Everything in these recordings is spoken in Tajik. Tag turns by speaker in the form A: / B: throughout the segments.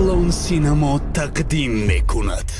A: کلون سینما تقدیم میکند.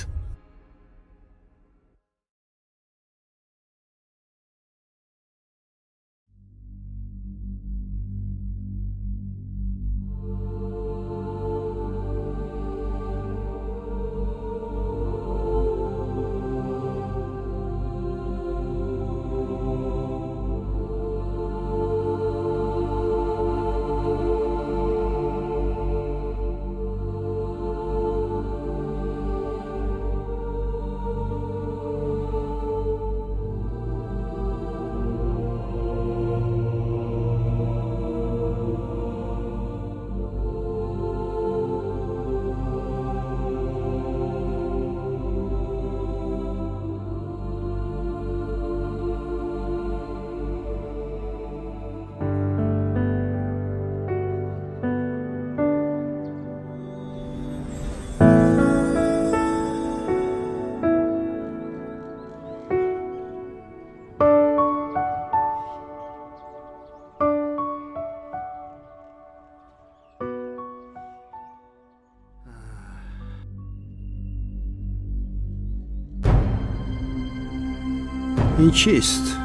B: این چیست؟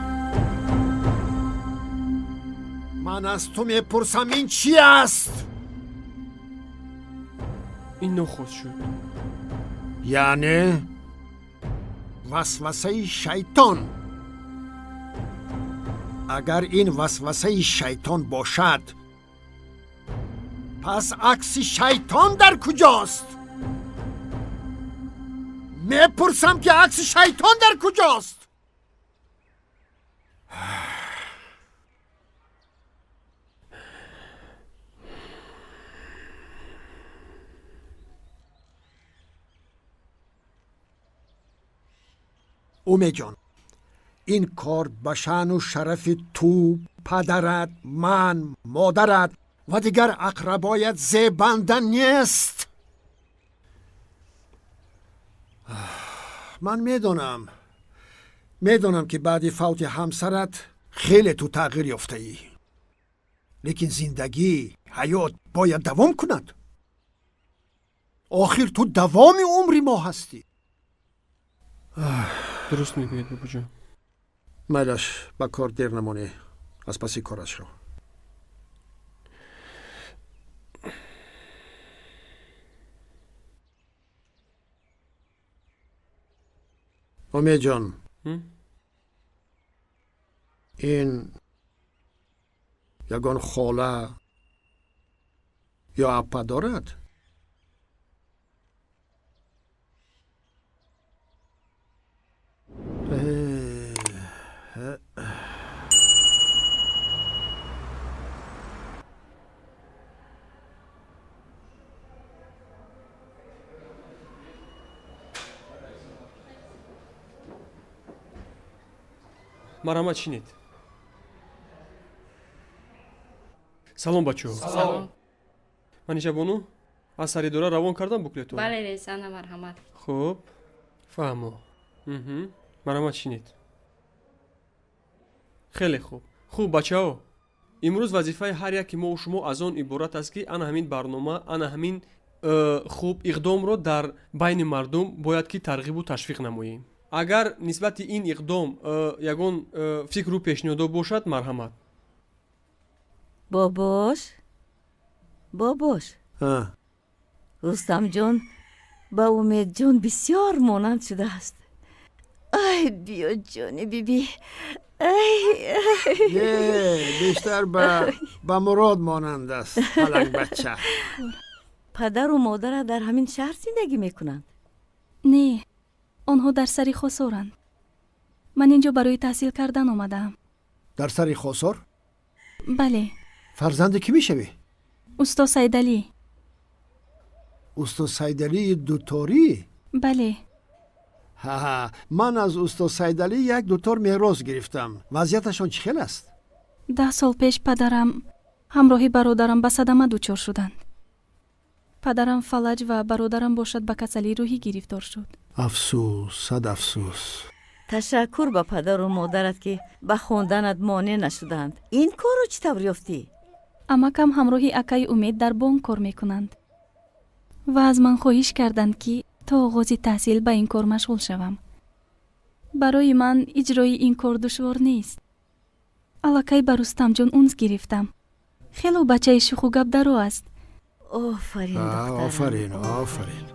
B: من از تو میپرسم این چی است؟
C: این نخست شد.
B: یعنی وسوسه شیطان. اگر این وسوسه شیطان باشد پس عکس شیطان در کجاست؟ میپرسم که عکس شیطان در کجاست؟ اومه جان، این کار به شأن و شرف تو، پدرت، من، مادرت و دیگر اقربایت زیبنده نیست. من میدونم که بعد فوت همسرت خیلی تو تغییر یافته ای، لیکن زندگی، حیات باید دوام کند. آخر تو دوام عمری ما هستی.
C: درست میگوید بابا جان.
B: مالش با کار دیر نمانی، از پسی کارش رو. امید جان، این یگان خاله یا اپا دارد؟
C: مرحمت чинед. салом бачаҳо.
D: Салом.
C: манижабону аз саридора равон кардам буклетро.
D: Бале ресана марҳамат.
C: хуб фаҳмо. марҳамат чинед. хеле хуб. хуб бачаҳо, имрӯз вазифаи ҳар яки мо шумо аз он иборат аст ки ана ҳамин барнома, ана ҳамин хуб иқдомро дар байни мардум бояд ки тарғибу ташвиқ намоем. агар нисбати ин иқдом ягон фикру пешниҳодо бошад, марҳамат.
E: бобош рустамҷон ба умедҷон бисёр монанд шудааст. ай биё ҷони биби.
B: بیشتر به مراد مانند است پلنگ بچه.
E: падару модарат дар ҳамин шаҳр зиндагӣ мекунанд?
F: не, онҳо дар сари хосоранд. ман инҷо барои таҳсил кардан омадаам.
B: در سری خسار؟
F: бале,
B: فرزند کی میشوی؟
F: устод сайдалӣ.
B: استاد سیدلی دوتاری؟
F: бале,
B: من از استاد سیدلی یک دوتار میراث گرفتم. وضعیتشان چه خیلی است؟
F: 10 сол пеш падарам ҳамроҳи бародарам ба садама дучор шуданд. падарам фалаҷ ва бародарам бошад ба касалии рӯҳӣ гирифтор шуд.
B: افسوس، صد افسوس.
E: ташаккур ба падару модарат ки ба хонданат монеъ нашуданд. ин корро чӣ тавр ёфтӣ?
F: амакам ҳамроҳи акаи умед дар бонк кор мекунанд. ва аз ман хоҳиш карданд ки то оғози таҳсил ба ин кор машғул шавам. барои ман иҷрои ин кор душвор нест. аллакай ба рустамҷон унс гирифтам. хело бачаи шуху гапдаро аст.
E: офарин духтарам.
B: آفرین آفرین.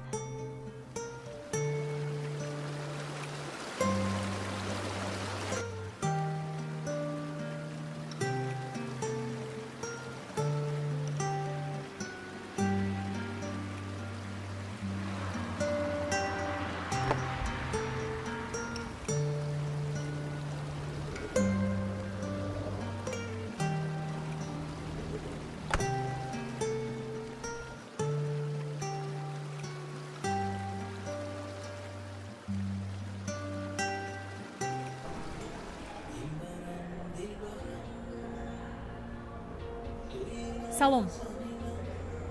D: салом.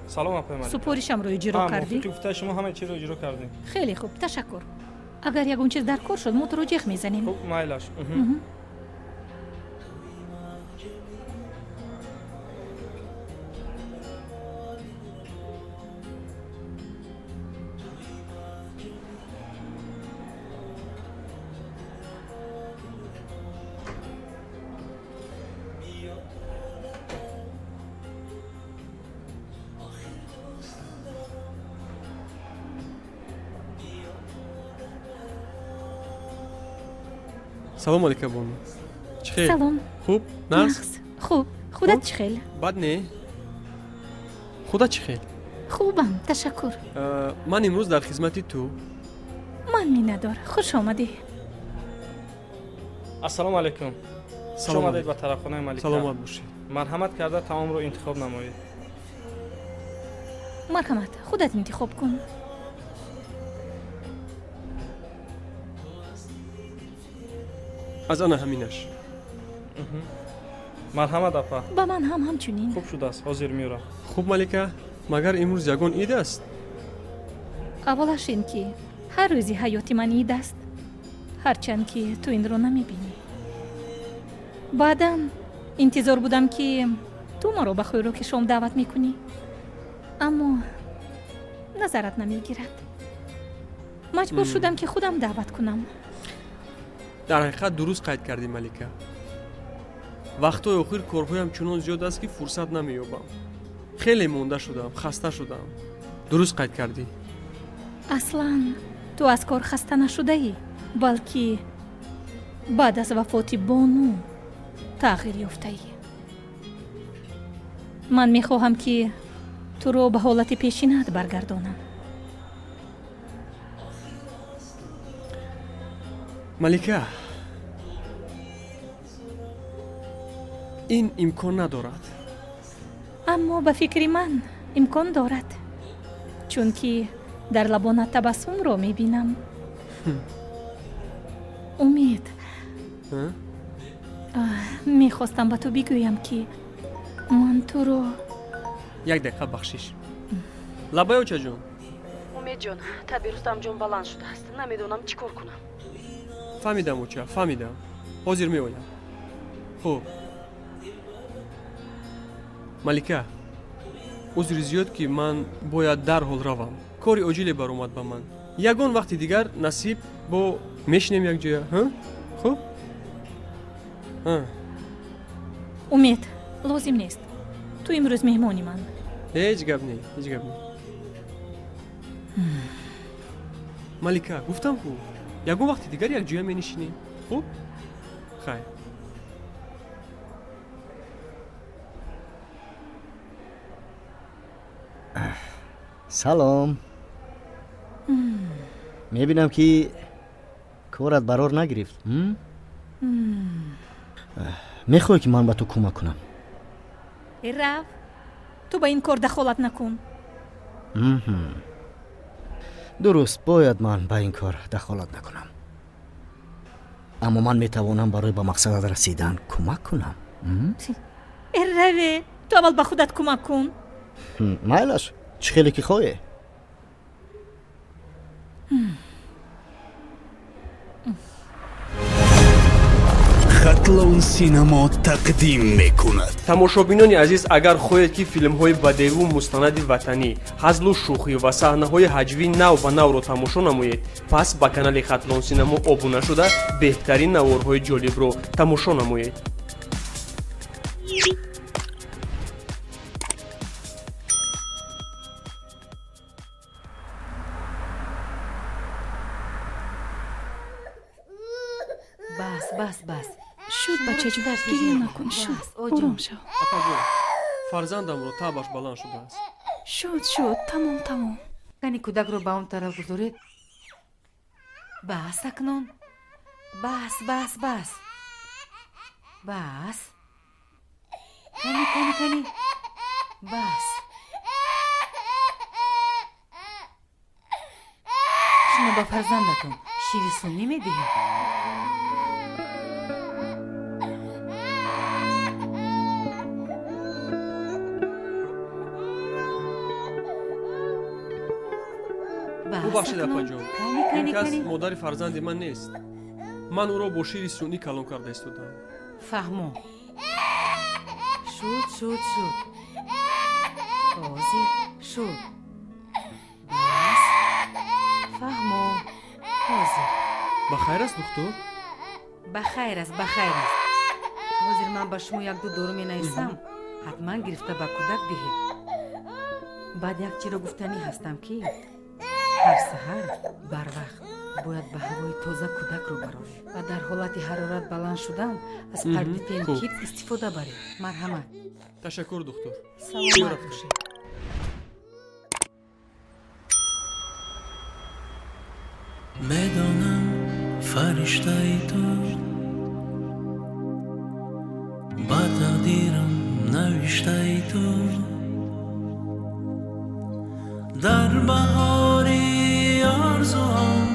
G: салом апай малика.
D: супоришамро иҷро кардӣ?
G: гуфта шумо ҳама чиро иҷро кардем.
D: хеле хуб, ташаккур. агар ягон чиз дар кор шуд, мо туро ҷех мезанем.
G: хуб, майлаш.
C: салом малика бону. чӣ хел?
D: салом.
C: хуб? нағз?
D: нағз. хуб. худат чӣ хел?
C: бад не? худат чӣ хел?
D: хубам, ташаккур.
C: ман имрӯз дар хизмати ту.
D: ман миннатдор. хуш омадӣ.
G: ассалому алайкум. хуш
C: Салом
G: омадед
C: алайкум.
G: ба тарабхонаи малика.
C: саломат бошед.
G: марҳамат карда таомро интихоб намоед.
D: марҳамат, худат интихоб кун.
C: аз ана ҳаминаш.
G: марҳамат апа.
D: ба ман ҳам ҳамчунин.
G: хуб шудааст. ҳозир меёрам.
C: хуб малика, магар имрӯз ягон ид аст?
D: аввалаш ин ки ҳар рӯзи ҳаёти ман ид аст, ҳарчанд ки ту инро намебинӣ. баъдан интизор будам ки ту маро ба хӯроки шом даъват мекунӣ, аммо назарат намегирад. маҷбур шудам ки худам даъват кунам.
C: дар ҳақиқат дуруст қайд кардӣ малика. вақтҳои охир корҳоям чунон зиёд аст ки фурсат намеёбам. хеле монда шудам, хаста шудам. дуруст қайд кардӣ.
D: аслан ту аз кор хаста нашудаӣ, балки баъд аз вафоти бону тағйир ёфтаӣ. ман мехоҳам ки туро ба ҳолати пешинат баргардонам.
C: малика, ин имкон надорад.
D: аммо ба фикри ман имкон дорад, чунки дар лабонат табассумро мебинам. умед, мехостам ба ту бигӯям ки ман туро...
C: як дақиқа бахшиш. лабай очаҷон.
H: умедҷон, таби рустамҷон баланд шудааст. намедонам чӣ кор кунам.
C: фаҳмидам оча, фаҳмидам. ҳозир меоям. хуб. малика, узри зиёд ки ман бояд дарҳол равам. кори оҷиле баромад ба ман. ягон вақти дигар насиб бо мешинем якҷоя. хуб?
D: умед, лозим нест. ту имрӯз меҳмони ман.
C: ҳеҷ гап не, ҳеҷ гап не. малика, гуфтам ку ягон вақти дигар якҷоя менишинем. хуб? хайр.
I: салом. мебинам ки корат барор нагирифт. мехоҳӣ ки ман ба ту кӯмак кунам?
D: рав, ту ба ин кор дахолат накун.
I: дуруст, бояд ман ба ин кор дахолат накунам. аммо ман метавонам барои ба мақсадат расидан кӯмак кунам.
D: раве, ту аввал ба худат кӯмак кун.
I: майлаш, чӣ хеле ки хоҳе.
A: خط аслон синамо тақдим мекунад.
C: тамошобинони азиз, агар хоҳед ки филмҳои бадеву мустанади ватанӣ, ҳазлу шӯхӣ ва саҳнаҳои ҳаҷвии нав ба навро тамошо намоед, пас ба канали хатлон синамо обуна шуда беҳтарин наворҳои ҷолибро тамошо намоед.
E: бас.
F: шуд бачаҷон, гирья накун. шуд, ором шав.
C: апаҷон, фарзандамро табаш баланд шудааст.
F: шуд, тамом.
E: кани кӯдакро ба он тараф гузоред. бас акнун. бас. кани. бас. шумо ба фарзандатон шири сунӣ медиҳед?
C: бубахшед апаҷон, ин кас
E: кани.
C: модари фарзанди ман нест. ман ӯро бо шири сунъӣ калон карда истодам.
E: фаҳмо. шуд. ҳозир шуд. бас. фаҳмо. ҳозир.
C: ба хайр аст духтур?
E: ба хайр аст. ҳозир ман ба шумо як ду дору менависам. ҳатман гирифта ба кӯдак диҳед. баъд якчиро гуфтанӣ ҳастам ки ҳар саҳар барвақт бояд ба ҳавои тоза кӯдакро бароред ва дар ҳолати ҳарорат баланд шудан аз партипен
C: Хуб.
E: кит истифода баред. марҳамат.
C: ташаккур духтур.
E: саломат бошед.
J: медонам фариштаи ту ба тақдирам навиштаи ту дар баҳори орзуҳом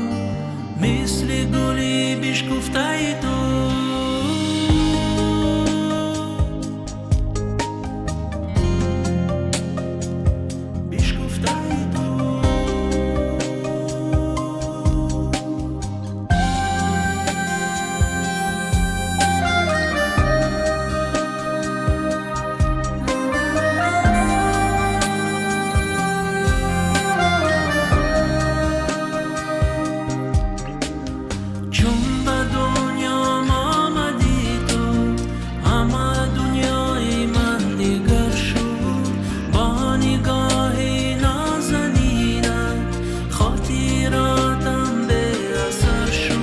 J: мисли гули бишкуфтаи ту бишкуфтаи ту чун ба дунём омадӣ ту ҳама дунёи ман дигар шуд бо нигоҳи нозанинат хотиротам беасар шуд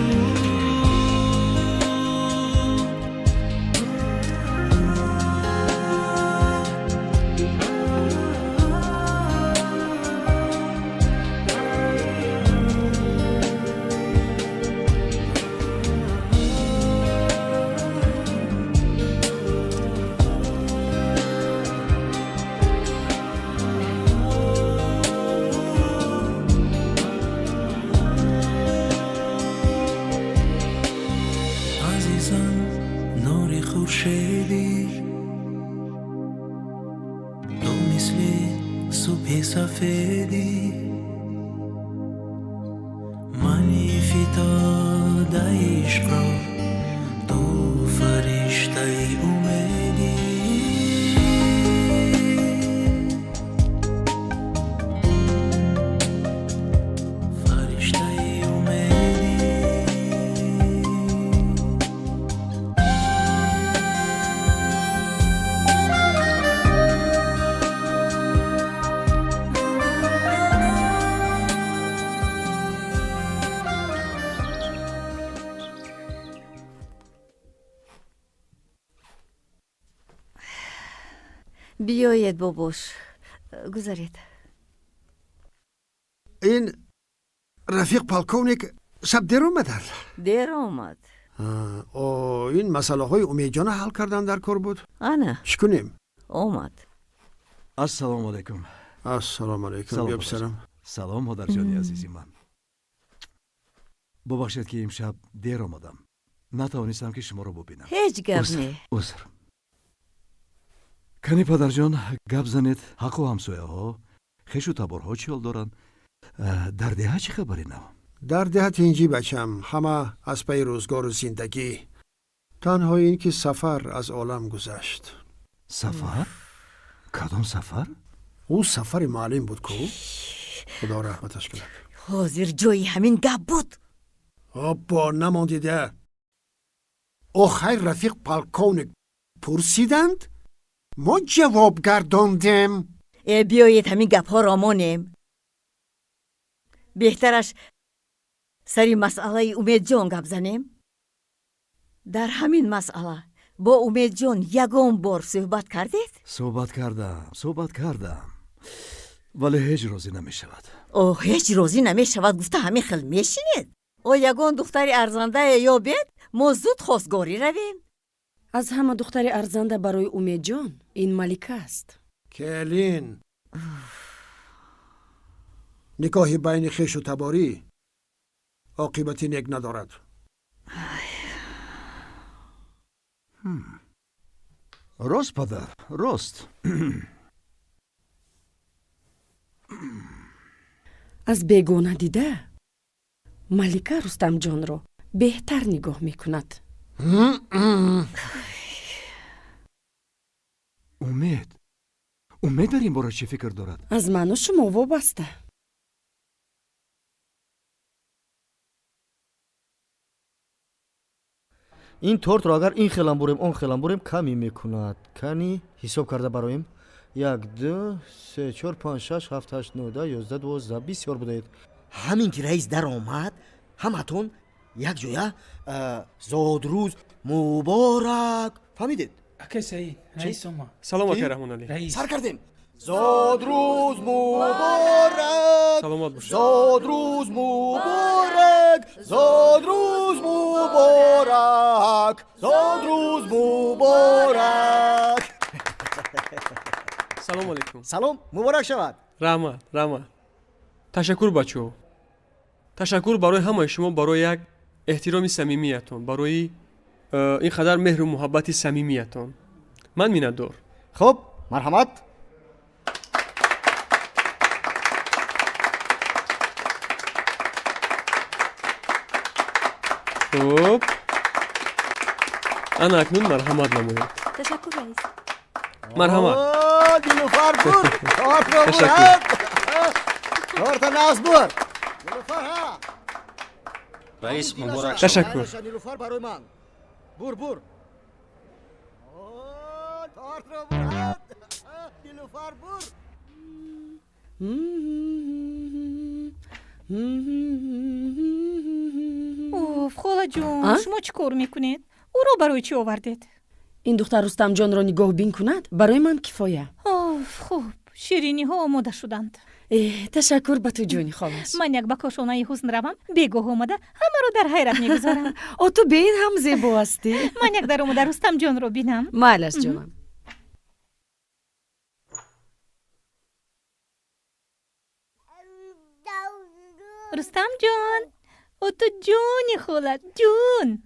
J: азизам нури хуршедӣ ту мисли субҳи сафедӣ мани фитодаи ишқро ту фариштаи умедӣ фариштаи умедӣ
E: биёед бобош. гузаред.
B: ин рафиқ полковник шаб дер омаданд.
E: дер омад.
B: ин масъалаҳои умедҷона ҳал кардан дар кор буд.
E: ана
B: чӣ кунем?
E: омад.
I: ассалому алайкум.
B: ассалому алайкум.
I: Салом,
B: биписарам.
I: салом модарҷони азизи ман. бубахшед ки имшаб дер омадам. натавонистам ки шуморо бубинам.
E: ҳеҷ гап не.
I: узр. кани падарҷон гап занед ҳаққу ҳамсояҳо хешу таборҳо чӣ ҳол доранд? дар деҳа чӣ хабари нав?
B: дар деҳа тинҷӣ бачам ҳама аз пайи рӯзгору зиндагӣ تنها این که سفر از عالم گذشت.
A: سفر؟ کدام سفر؟
B: او سفر معلم بود کو. خدا رحمتش کنه.
E: حاضر جای همین گپ بود.
B: آبا نماندیده. آخر رفیق پالکون پرسیدند؟ ما جواب گرداندیم.
E: بیایید همین گپ ها را مانیم. بهترش سری مسئله امید جان گپ زنیم. در همین مسئله با امید جان یگان بار صحبت کردید؟
A: صحبت کردم ولی هیچ روزی نمی شود.
E: هیچ روزی نمی شود گفته همین خیلی میشینید. یگان دختری ارزنده یا بید ما زود خواستگاری رویم.
H: از همه دختر ارزنده برای امید جان این ملکه است.
B: کلین نکاح بین خویش و تباری عاقبتی نیک ندارد.
A: راست پدر، راست.
H: از بیگانه دیده ملکه رستم جان را بهتر نگاه میکند.
A: امید در این باره چی فکر دارد؟
H: از من و شما وابسته.
I: این تورت را اگر این خیلم بریم اون خیلم بریم کمی میکند. کنی حساب کرده برایم؟ 1 2 3 4 5 6 7 8 9 10 11 12 بسیار بدهید. همین که رئیس در آمد همتون یک جویا زادروز مبارک فهمیدید؟
J: اکی سعید رئیس ما.
C: سلام آقای رحمان علی.
J: رئیس
I: سر کردیم. زادروز مبارک.
C: سلامت باشید.
I: زادروز مبارک. زادروز مبارک. زادروز مبارک.
C: سلام علیکم.
I: سلام مبارک شود.
C: رحمت. تشکر بچه‌ها. تشکر برای همه شما برای یک احترام صمیمیتون، برای این قدر مهر و محبت صمیمیتون. من میندور.
I: خب مرحمت.
C: خب انا اکنون مرحمت نموید.
D: تشکر رئیس.
C: مرحمت.
I: نیلوفر بور.
C: تشکر.
I: کارت ناز بور. نیلوفر ها.
J: رئیس مبارک.
C: تشکر.
I: نیلوفر برای من. بور. کارت را بور. نیلوفر بور.
D: اوف خاله جون شما چی کار میکنید؟ او رو برای چی آوردید؟
H: این دختر رستم جان را نگاه بین کند برای من کفایه.
D: اوف خوب شیرینی ها آماده شدند.
H: تشکر به تو جونی خالص.
D: من یک بکاشانه حسن روم بیگاه آمده همه رو در حیرت میگذارم.
H: تو به این هم زیبا هستی.
D: من یک در آمده رستم جان رو بینم.
H: مالش جانم.
D: رستم جان او تو جونی خالت جون.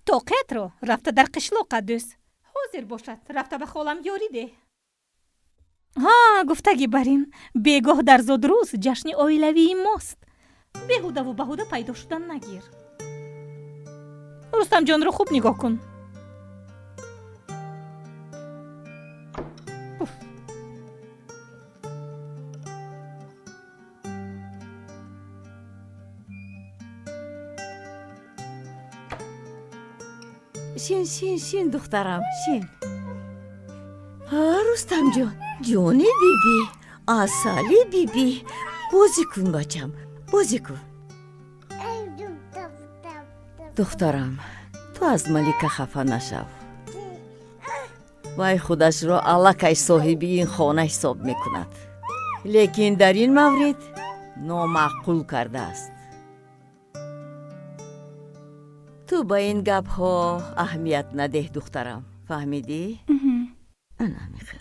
D: طاقت رو رفته در قشلاق قدوس. حاضر باشد رفته به خالم یاری ده. گفتگی برین بیگاه در زادروز جشن آیلوی ماست. بیهوده و بهوده پیدا شدن نگیر. رستم جان رو خوب نگاه کن.
E: شین دخترم شین. رستم جان جونی بیبی اصالی بیبی بازی کن بچم بازی کن. دخترم تو از ملکه خفه نشو. وای خودش را الکی صاحبی این خانه حساب میکند، لیکن در این مورد نامعقول کرده است. تو با این گپ ها اهمیت نده دخترم، فهمیدی؟ انا میخوام.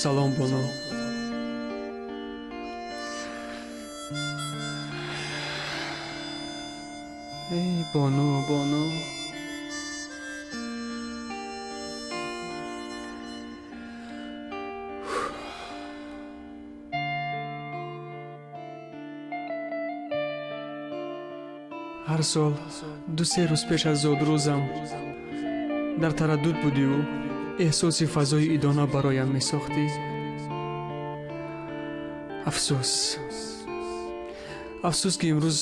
C: салом боно. эй бону бону ҳар сол 2-3 рӯз пеш аз зодрӯзам дар тараддуд будиву эҳсоси фазои идона бароям месохтӣ. афсӯс ки имрӯз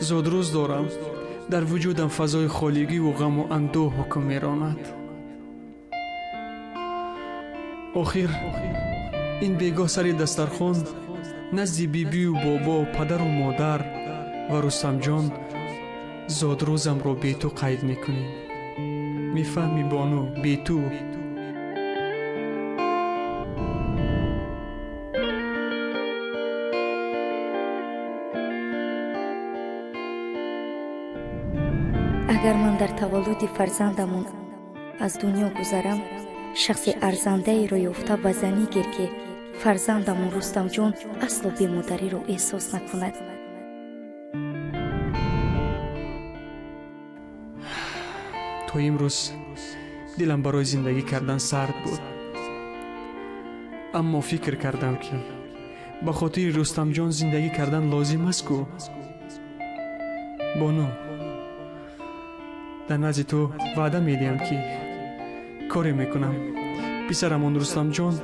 C: зодрӯз дорам, дар вуҷудам фазои холигиву ғаму андӯҳ ҳукм меронад. охир ин бегоҳ сари дастархон назди бибию бобо, падару модар ва Рустамҷон зодрӯзамро бету қайд мекунем. мефаҳмӣ бону, бету.
K: агар ман дар таваллуди фарзандамон аз дунё гузарам, шахси арзандаеро ёфта ба занӣ гир ки фарзандамон Рустамҷон асло бемодариро эҳсос накунад.
C: то имрӯз дилам барои зиндагӣ кардан сард буд. аммо фикр кардам ки ба хотири Рустамҷон зиндагӣ кардан лозим аст ку. бону, дар назди ту ваъда медиҳам ки коре мекунам писарамон Рустамҷон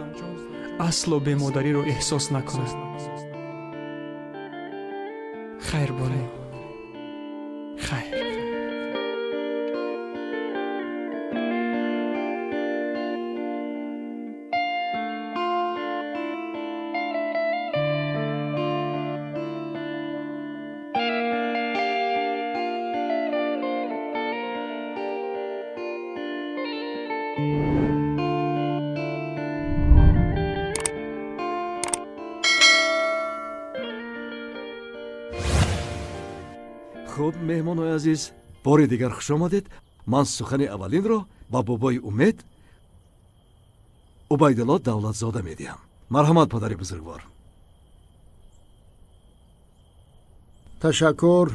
C: асло бемодариро эҳсос накунад. хайр бону, хайр.
A: хуб меҳмонои азиз, бори дигар хуш омадед. ман сухани аввалинро ба бобои умед убайдулло давлатзода медиҳам. марҳамат падари бузургвор.
B: ташаккур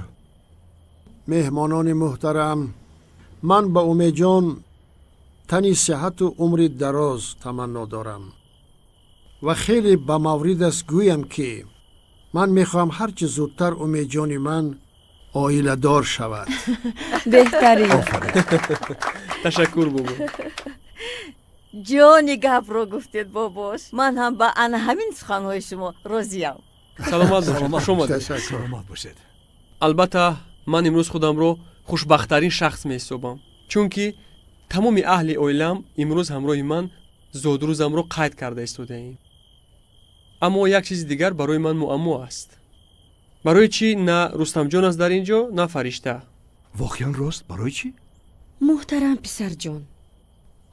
B: меҳмонони муҳтарам. ман ба умедҷон тани сиҳату умри дароз таманно дорам ва хеле ба маврид аст гӯям ки ман мехоҳам ҳарчи зудтар умедҷони ман оиладор шавад.
H: беҳтарин.
C: ташаккур бобо.
L: ҷони гапро гуфтед бобош. ман ҳам ба ана ҳамин суханҳои шумо розиям.
C: саломат бошед.
A: саломат бошед.
C: албатта ман имрӯз худамро хушбахттарин шахс меҳисобам, чунки тамоми аҳли оилам имрӯз ҳамроҳи ман зодрӯзамро қайд карда истодаем. аммо як чизи дигар барои ман муаммо аст. барои чӣ на Рустамҷон аст дар ин ҷо, на фаришта?
A: воқеан рост? барои чӣ?
H: муҳтарам писарҷон,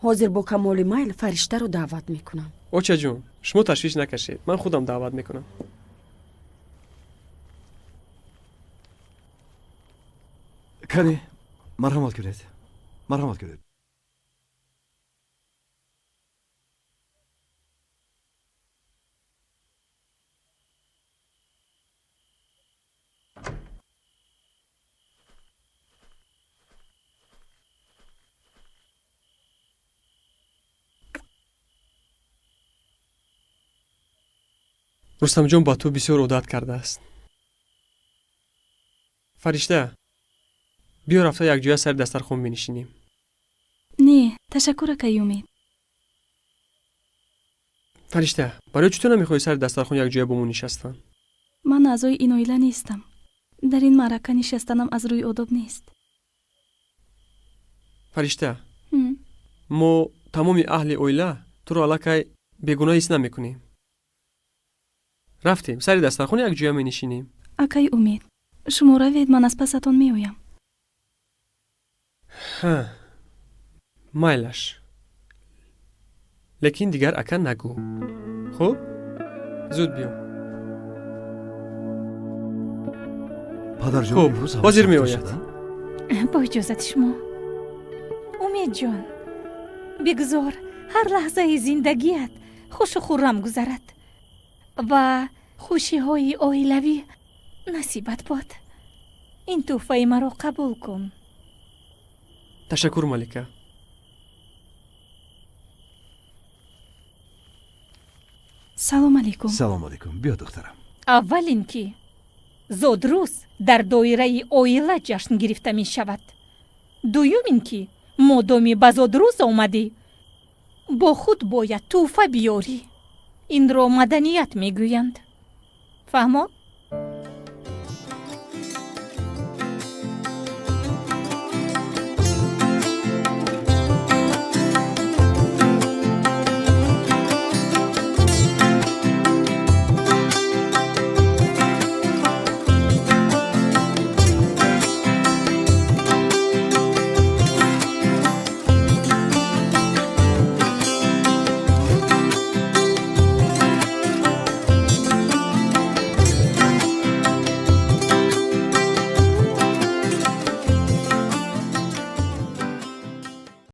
H: ҳозир бо камоли майл фариштаро даъват мекунам.
C: очаҷон, шумо ташвиш накашед, ман худам даъват мекунам.
A: кане марҳамат кунед, марҳамат кунед.
C: рустамҷон ба ту бисёр одат кардааст. фаришта, биё рафта якҷоя сари дастархон менишинем.
F: не, ташаккур акай умед.
C: фаришта, барои чӣ ту намехоҳӣ сари дастархон якҷоя бо мо нишастан?
F: ман аъзои ин оила нестам. дар ин маърака нишастанам аз рӯи одоб нест.
C: фаришта, мо тамоми аҳли оила туро аллакай бегуноҳ ҳис намекунем. рафтем сари дастархон якҷоя менишинем.
F: акай умед, шумо равед, ман аз пасатон меоям.
C: майлаш, лекин дигар ака нагӯ. хуб, зуд биё.
A: падарҷон
C: хуб,
A: имрӯз
C: ҳозир
A: ҳавосатон
C: меояд.
A: шуда?
D: бо иҷозати шумо. умедҷон, бигзор ҳар лаҳзаи зиндагият хушу хуррам гузарад ва хушиҳои оилавӣ насибат бод. ин тӯҳфаи маро қабул кун.
C: ташаккур малика.
F: салом алейкум.
A: салом алейкум. биё духтарам.
D: аввал ин ки зодрӯз дар доираи оила ҷашн гирифта мешавад. дуюм ин ки модоми ба зодрӯз омадӣ бо худ бояд тӯҳфа биёрӣ. инро маданият мегӯянд. фаҳмод?